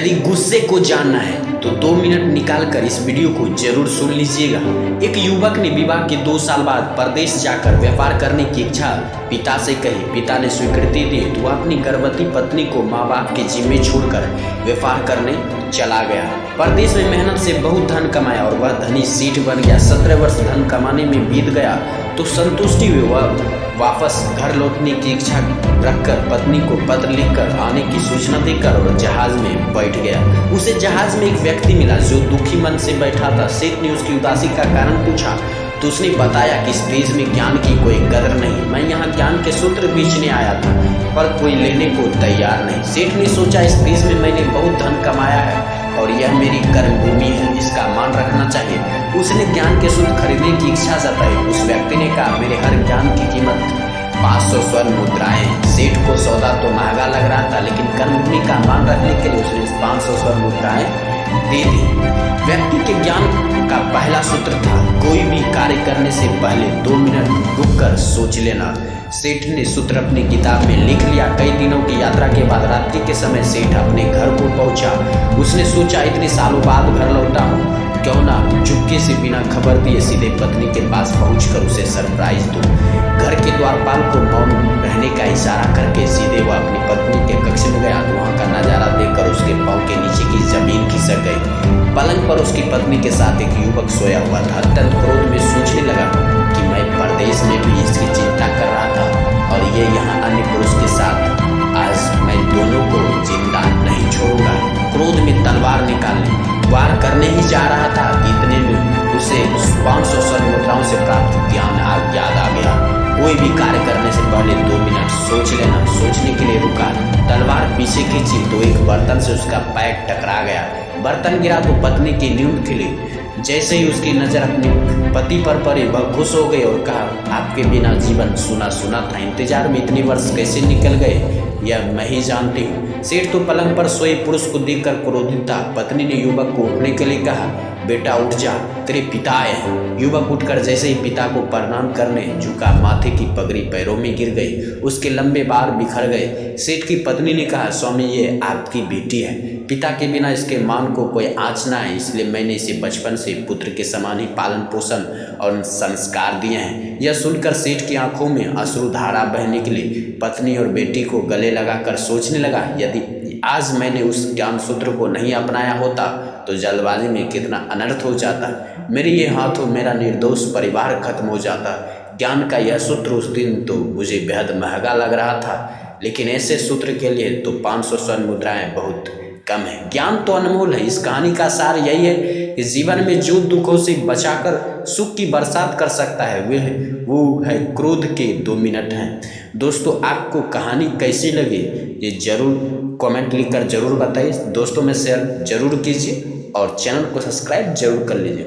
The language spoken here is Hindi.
यदि गुस्से को जानना है तो 2 मिनट निकालकर इस वीडियो को जरूर सुन लीजिएगा। एक युवक ने विवाह के 2 साल बाद परदेश जाकर व्यापार करने की इच्छा पिता से कही। पिता ने स्वीकृति दी तो वह अपनी गर्भवती पत्नी को माँ बाप के जिम्मे छोड़कर व्यापार करने चला गया। परदेश में मेहनत से बहुत धन कमाया और वह धनी सेठ बन गया। 17 वर्ष धन कमाने में बीत गया तो संतुष्टि हुई वह वापस घर लौटने की इच्छा रखकर पत्नी को पत्र लिखकर आने की सूचना देकर और जहाज में बैठ गया। उसे जहाज में एक व्यक्ति मिला जो दुखी मन से बैठा था। सेठ ने उसकी उदासी का कारण पूछा तो उसने बताया कि इस देश में ज्ञान की कोई कदर नहीं। मैं यहाँ ज्ञान के सूत्र बेचने आया था पर कोई लेने को तैयार नहीं। सेठ ने सोचा इस देश में मैंने बहुत धन कमाया है और यह मेरी कर्मभूमि है, इसका मान रखना चाहिए। उसने ज्ञान के सूत्र खरीदने की इच्छा जताई। उस व्यक्ति ने कहा मेरे हर ज्ञान की कीमत 500 स्वर्ण मुद्राएं। सेठ को सौदा तो महंगा लग रहा था लेकिन कर्मभूमि का मान रखने के लिए उसने 500 स्वर्ण मुद्राएं दे दी। व्यक्ति के ज्ञान का पहला सूत्र था कोई भी कार्य करने से पहले 2 मिनट रुककर सोच लेना। सेठ ने सूत्र अपनी किताब में लिख लिया। कई दिनों की यात्रा के बाद रात्रि के समय सेठ अपने घर को पहुंचा। उसने सोचा इतने सालों बाद घर लौटा हूँ, क्यों ना चुपके से बिना खबर दिए सीधे पत्नी के पास पहुंचकर उसे सरप्राइज दूं। घर के द्वारपाल को मौन रहने का इशारा करके सीधे वह अपनी पत्नी के कक्ष में गया। वहां का नजारा देखकर उसके पांव के नीचे की जमीन खिसक गई। पलंग पर उसकी पत्नी के साथ एक युवक सोया हुआ था। अत्यंत क्रोध में सोचने लगा कि मैं परदेश में भी इसकी चिंता कर रहा था और ये यहाँ अन्य पुरुष के साथ, आज मैं दोनों को जिंदा नहीं छोड़ूंगा। क्रोध में तलवार निकालने वार करने ही जा रहा था कि इतने में उसे 500 स्वर्ण मुद्राओं से प्राप्त ज्ञान याद आ गया। कोई भी कार्य करने से पहले 2 मिनट सोच लेना। सोचने के लिए रुका, तलवार पीछे खींची तो एक बर्तन से उसका पैर टकरा गया। बर्तन गिरा तो पत्नी की नींद खिली। जैसे ही उसकी नजर अपने पति पर पड़ी वह खुश हो गई और कहा आपके बिना जीवन सुना सुना था, इंतजार में इतने वर्ष कैसे निकल गए यह मैं ही जानती हूँ। सेठ तो पलंग पर सोए पुरुष को देखकर क्रोधित था। पत्नी ने युवक को उठने के लिए कहा बेटा उठ जा, तेरे पिता आए हैं। युवक उठकर जैसे ही पिता को प्रणाम करने झुका, माथे की पगड़ी पैरों में गिर गई, उसके लंबे बाल बिखर गए। सेठ की पत्नी ने कहा स्वामी ये आपकी बेटी है, पिता के बिना इसके मान को कोई आँच ना है, इसलिए मैंने इसे बचपन से पुत्र के समान ही पालन पोषण और संस्कार दिए हैं। यह सुनकर सेठ की आंखों में अश्रुधारा बहने के लिए पत्नी और बेटी को गले लगाकर सोचने लगा यदि आज मैंने उस ज्ञान सूत्र को नहीं अपनाया होता तो जल्दबाजी में कितना अनर्थ हो जाता। मेरे ये हाथों मेरा निर्दोष परिवार खत्म हो जाता। ज्ञान का यह सूत्र उस दिन तो मुझे बेहद महंगा लग रहा था लेकिन ऐसे सूत्र के लिए तो 500 स्वर्ण मुद्राएं बहुत कम है। ज्ञान तो अनमोल है। इस कहानी का सार यही है कि जीवन में जो दुखों से बचाकर सुख की बरसात कर सकता है वो है क्रोध के 2 मिनट हैं। दोस्तों आपको कहानी कैसी लगी ये जरूर कमेंट लिखकर जरूर बताइए। दोस्तों में शेयर जरूर कीजिए और चैनल को सब्सक्राइब जरूर कर लीजिए।